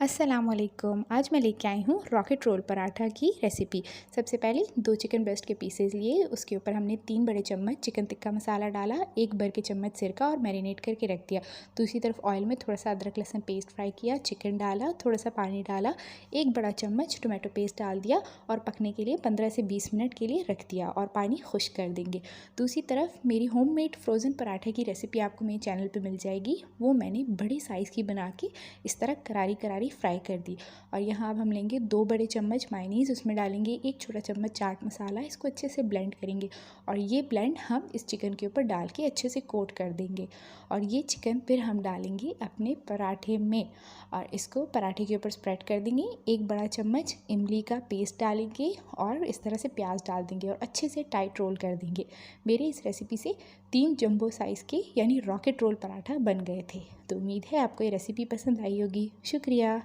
अस्सलामुअलैकुम। आज मैं लेके आई हूँ रॉकेट रोल पराठा की रेसिपी। सबसे पहले 2 चिकन ब्रेस्ट के पीसेस लिए, उसके ऊपर हमने 3 बड़े चम्मच चिकन टिक्का मसाला डाला, 1 भर के चम्मच सिरका और मैरिनेट करके रख दिया। दूसरी तरफ ऑयल में थोड़ा सा अदरक लहसुन पेस्ट फ्राई किया, चिकन डाला, थोड़ा सा पानी डाला, 1 बड़ा चम्मच टोमेटो पेस्ट डाल दिया और पकने के लिए 15 से 20 मिनट के लिए रख दिया और पानी खुश्क कर देंगे। दूसरी तरफ मेरी होममेड फ्रोज़न पराठे की रेसिपी आपको मेरे चैनल पर मिल जाएगी। वो मैंने बड़ी साइज़ की बना के इस तरह करारी करारी फ्राई कर दी। और यहाँ अब हम लेंगे 2 बड़े चम्मच मायोनीज़, उसमें डालेंगे 1 छोटा चम्मच चाट मसाला, इसको अच्छे से ब्लेंड करेंगे और ये ब्लेंड हम इस चिकन के ऊपर डाल के अच्छे से कोट कर देंगे। और ये चिकन फिर हम डालेंगे अपने पराठे में और इसको पराठे के ऊपर स्प्रेड कर देंगे। 1 बड़ा चम्मच इमली का पेस्ट डालेंगे और इस तरह से प्याज डाल देंगे और अच्छे से टाइट रोल कर देंगे। मेरे इस रेसिपी से 3 जंबो साइज़ के यानी रॉकेट रोल पराठा बन गए थे। तो उम्मीद है आपको ये रेसिपी पसंद आई होगी। शुक्रिया।